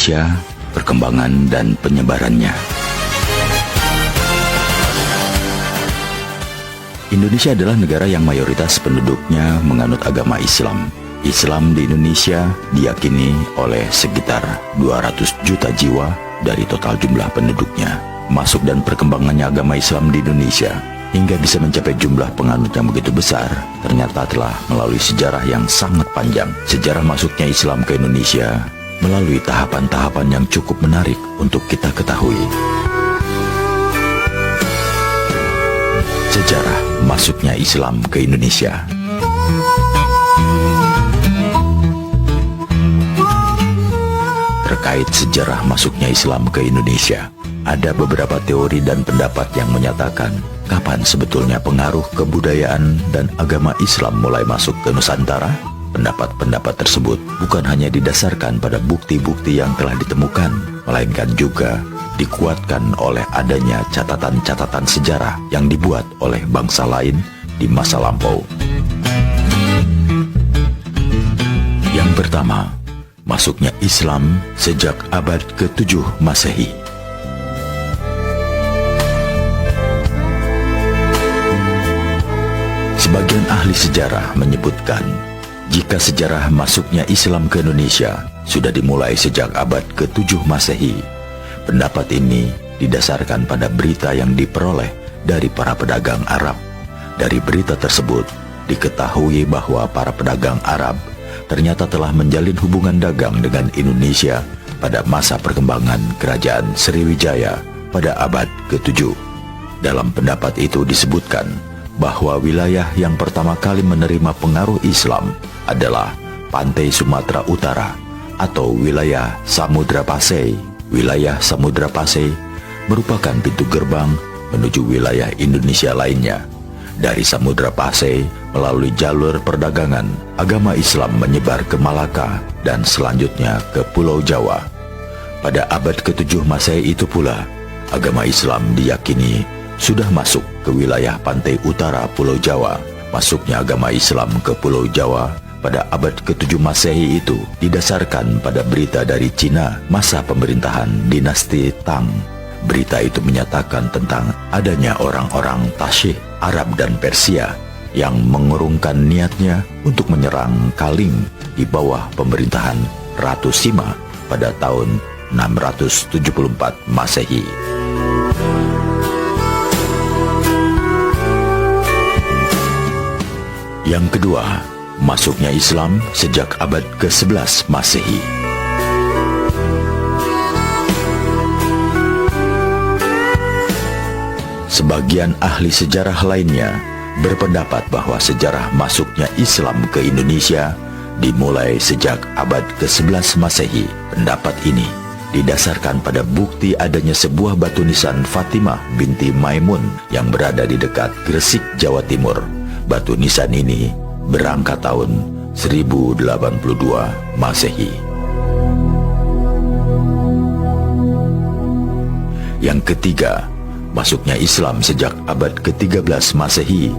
Indonesia, perkembangan dan penyebarannya. Indonesia adalah negara yang mayoritas penduduknya menganut agama Islam. Islam di Indonesia diyakini oleh sekitar 200 juta jiwa dari total jumlah penduduknya. Masuk dan perkembangannya agama Islam di Indonesia hingga bisa mencapai jumlah penganut yang begitu besar ternyata telah melalui sejarah yang sangat panjang. Sejarah masuknya Islam ke Indonesia melalui tahapan-tahapan yang cukup menarik untuk kita ketahui. Sejarah masuknya Islam ke Indonesia. Terkait sejarah masuknya Islam ke Indonesia, ada beberapa teori dan pendapat yang menyatakan kapan sebetulnya pengaruh kebudayaan dan agama Islam mulai masuk ke Nusantara. Pendapat-pendapat tersebut bukan hanya didasarkan pada bukti-bukti yang telah ditemukan, melainkan juga dikuatkan oleh adanya catatan-catatan sejarah yang dibuat oleh bangsa lain di masa lampau. Yang pertama, masuknya Islam sejak abad ke-7 Masehi. Sebagian ahli sejarah menyebutkan jika sejarah masuknya Islam ke Indonesia sudah dimulai sejak abad ke-7 Masehi. Pendapat ini didasarkan pada berita yang diperoleh dari para pedagang Arab. Dari berita tersebut diketahui bahwa para pedagang Arab ternyata telah menjalin hubungan dagang dengan Indonesia pada masa perkembangan Kerajaan Sriwijaya pada abad ke-7. Dalam pendapat itu disebutkan bahwa wilayah yang pertama kali menerima pengaruh Islam adalah pantai Sumatera Utara atau wilayah Samudra Pasai. Wilayah Samudra Pasai merupakan pintu gerbang menuju wilayah Indonesia lainnya. Dari Samudra Pasai melalui jalur perdagangan, agama Islam menyebar ke Malaka dan selanjutnya ke Pulau Jawa. Pada abad ke-7 Masehi itu pula, agama Islam diyakini sudah masuk ke wilayah pantai utara Pulau Jawa. Masuknya agama Islam ke Pulau Jawa pada abad ke-7 Masehi itu didasarkan pada berita dari Cina masa pemerintahan dinasti Tang. Berita itu menyatakan tentang adanya orang-orang Tasyih Arab dan Persia yang mengurungkan niatnya untuk menyerang Kaling di bawah pemerintahan Ratu Sima pada tahun 674 Masehi. Yang kedua, masuknya Islam sejak abad ke-11 Masehi. Sebagian ahli sejarah lainnya berpendapat bahwa sejarah masuknya Islam ke Indonesia dimulai sejak abad ke-11 Masehi. Pendapat ini didasarkan pada bukti adanya sebuah batu nisan Fatimah binti Maimun yang berada di dekat Gresik, Jawa Timur. Batu nisan ini berangkat tahun 1082 Masehi. Yang ketiga, masuknya Islam sejak abad ke-13 Masehi.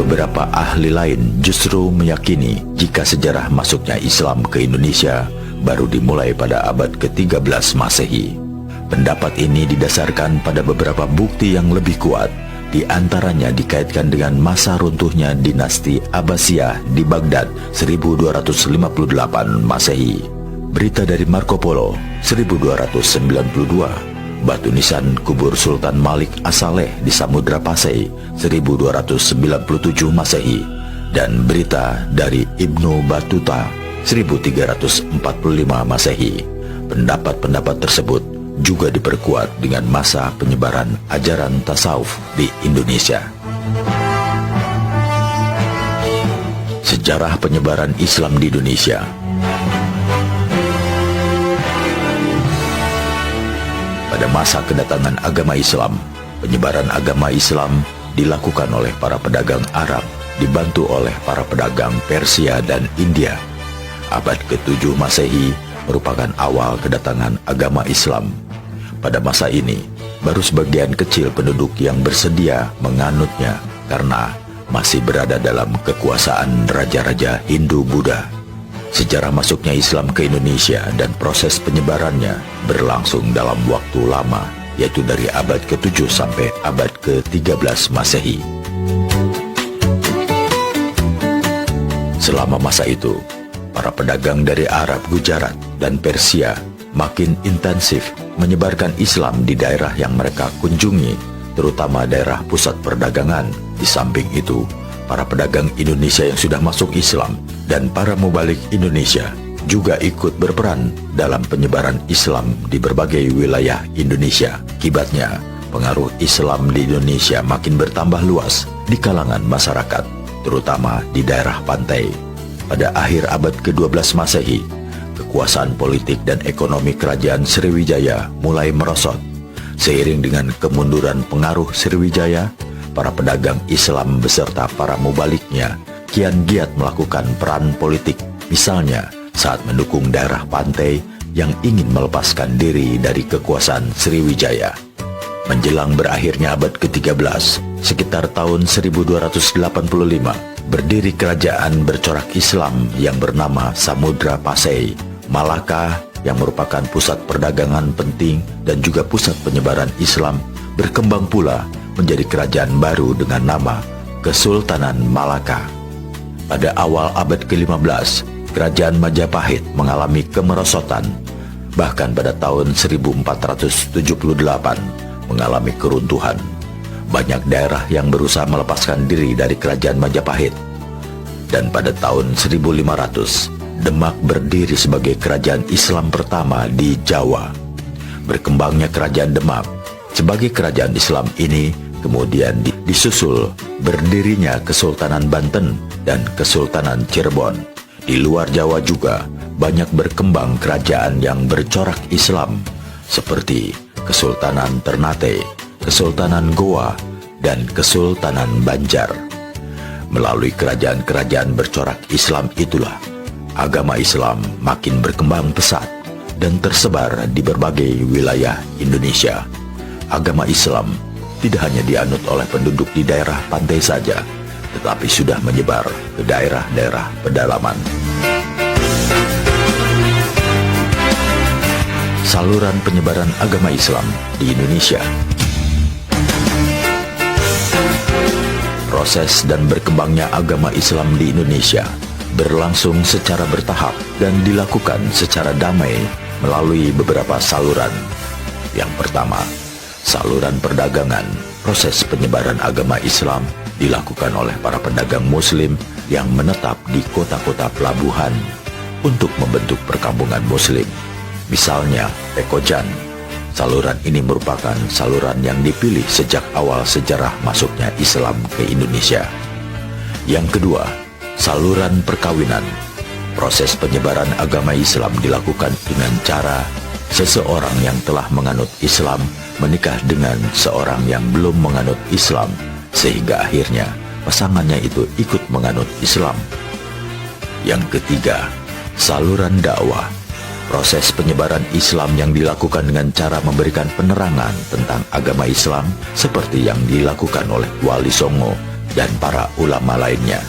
Beberapa ahli lain justru meyakini jika sejarah masuknya Islam ke Indonesia baru dimulai pada abad ke-13 Masehi. Pendapat ini didasarkan pada beberapa bukti yang lebih kuat, di antaranya dikaitkan dengan masa runtuhnya dinasti Abbasiyah di Baghdad 1258 Masehi. Berita dari Marco Polo 1292, batu nisan kubur Sultan Malik As-Saleh di Samudra Pasai 1297 Masehi, dan berita dari Ibnu Battuta 1345 Masehi. Pendapat-pendapat tersebut juga diperkuat dengan masa penyebaran ajaran tasawuf di Indonesia. Sejarah penyebaran Islam di Indonesia. Pada masa kedatangan agama Islam, penyebaran agama Islam dilakukan oleh para pedagang Arab, dibantu oleh para pedagang Persia dan India. Abad ke-7 Masehi merupakan awal kedatangan agama Islam. Pada masa ini, baru sebagian kecil penduduk yang bersedia menganutnya karena masih berada dalam kekuasaan raja-raja Hindu-Buddha. Sejarah masuknya Islam ke Indonesia dan proses penyebarannya berlangsung dalam waktu lama, yaitu dari abad ke-7 sampai abad ke-13 Masehi. Selama masa itu, para pedagang dari Arab, Gujarat, dan Persia makin intensif menyebarkan Islam di daerah yang mereka kunjungi, terutama daerah pusat perdagangan. Di samping itu, para pedagang Indonesia yang sudah masuk Islam dan para mubalik Indonesia juga ikut berperan dalam penyebaran Islam di berbagai wilayah Indonesia. Akibatnya, pengaruh Islam di Indonesia makin bertambah luas di kalangan masyarakat, terutama di daerah pantai. Pada akhir abad ke-12 Masehi, kekuasaan politik dan ekonomi kerajaan Sriwijaya mulai merosot. Seiring dengan kemunduran pengaruh Sriwijaya, para pedagang Islam beserta para mubaliknya kian giat melakukan peran politik, misalnya saat mendukung daerah pantai yang ingin melepaskan diri dari kekuasaan Sriwijaya. Menjelang berakhirnya abad ke-13, sekitar tahun 1285, berdiri kerajaan bercorak Islam yang bernama Samudra Pasai. Malaka yang merupakan pusat perdagangan penting dan juga pusat penyebaran Islam berkembang pula menjadi kerajaan baru dengan nama Kesultanan Malaka. Pada awal abad ke-15, kerajaan Majapahit mengalami kemerosotan. Bahkan pada tahun 1478 mengalami keruntuhan. Banyak daerah yang berusaha melepaskan diri dari kerajaan Majapahit. Dan pada tahun 1500, Demak berdiri sebagai kerajaan Islam pertama di Jawa. Berkembangnya kerajaan Demak sebagai kerajaan Islam ini kemudian disusul berdirinya Kesultanan Banten dan Kesultanan Cirebon. Di luar Jawa juga banyak berkembang kerajaan yang bercorak Islam seperti Kesultanan Ternate, Kesultanan Goa, dan Kesultanan Banjar. Melalui kerajaan-kerajaan bercorak Islam itulah agama Islam makin berkembang pesat dan tersebar di berbagai wilayah Indonesia. Agama Islam tidak hanya dianut oleh penduduk di daerah pantai saja, tetapi sudah menyebar ke daerah-daerah pedalaman. Saluran penyebaran agama Islam di Indonesia. Proses dan berkembangnya agama Islam di Indonesia berlangsung secara bertahap dan dilakukan secara damai melalui beberapa saluran. Yang pertama, saluran perdagangan. Proses penyebaran agama Islam dilakukan oleh para pedagang Muslim yang menetap di kota-kota pelabuhan untuk membentuk perkampungan Muslim. Misalnya, Pekojan. Saluran ini merupakan saluran yang dipilih sejak awal sejarah masuknya Islam ke Indonesia. Yang kedua, saluran perkawinan. Proses penyebaran agama Islam dilakukan dengan cara seseorang yang telah menganut Islam menikah dengan seorang yang belum menganut Islam, sehingga akhirnya pasangannya itu ikut menganut Islam. Yang ketiga, saluran dakwah. Proses penyebaran Islam yang dilakukan dengan cara memberikan penerangan tentang agama Islam seperti yang dilakukan oleh Wali Songo dan para ulama lainnya.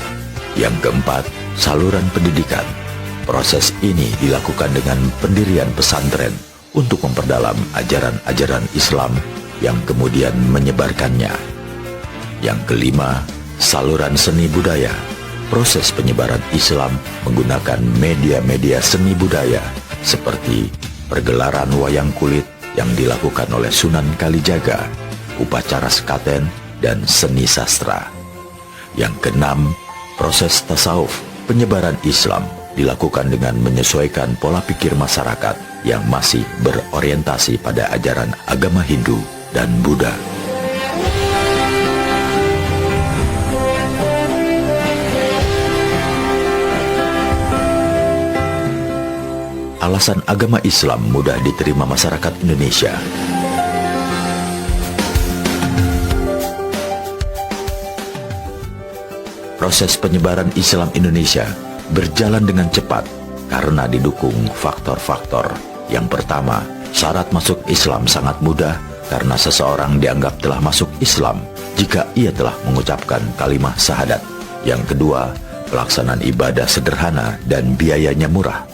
Yang keempat, saluran pendidikan. Proses ini dilakukan dengan pendirian pesantren untuk memperdalam ajaran-ajaran Islam yang kemudian menyebarkannya. Yang kelima, saluran seni budaya. Proses penyebaran Islam menggunakan media-media seni budaya seperti pergelaran wayang kulit yang dilakukan oleh Sunan Kalijaga, upacara sekaten, dan seni sastra. Yang keenam, proses tasawuf. Penyebaran Islam dilakukan dengan menyesuaikan pola pikir masyarakat yang masih berorientasi pada ajaran agama Hindu dan Buddha. Alasan agama Islam mudah diterima masyarakat Indonesia. Proses penyebaran Islam Indonesia berjalan dengan cepat karena didukung faktor-faktor. Yang pertama, syarat masuk Islam sangat mudah karena seseorang dianggap telah masuk Islam jika ia telah mengucapkan kalimah syahadat. Yang kedua, pelaksanaan ibadah sederhana dan biayanya murah.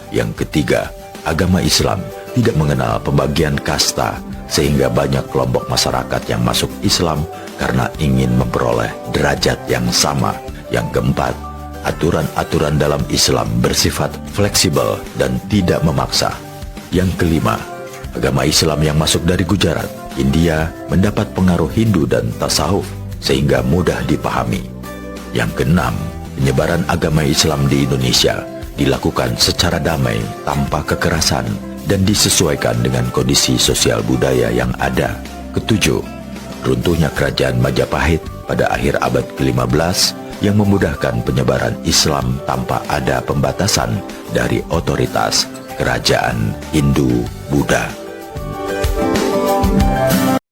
Yang ketiga, agama Islam tidak mengenal pembagian kasta, sehingga banyak kelompok masyarakat yang masuk Islam karena ingin memperoleh derajat yang sama. Yang keempat, aturan-aturan dalam Islam bersifat fleksibel dan tidak memaksa. Yang kelima, agama Islam yang masuk dari Gujarat, India, mendapat pengaruh Hindu dan tasawuf sehingga mudah dipahami. Yang keenam, penyebaran agama Islam di Indonesia dilakukan secara damai tanpa kekerasan dan disesuaikan dengan kondisi sosial budaya yang ada. Ketujuh, runtuhnya kerajaan Majapahit pada akhir abad ke-15 yang memudahkan penyebaran Islam tanpa ada pembatasan dari otoritas kerajaan Hindu-Buddha.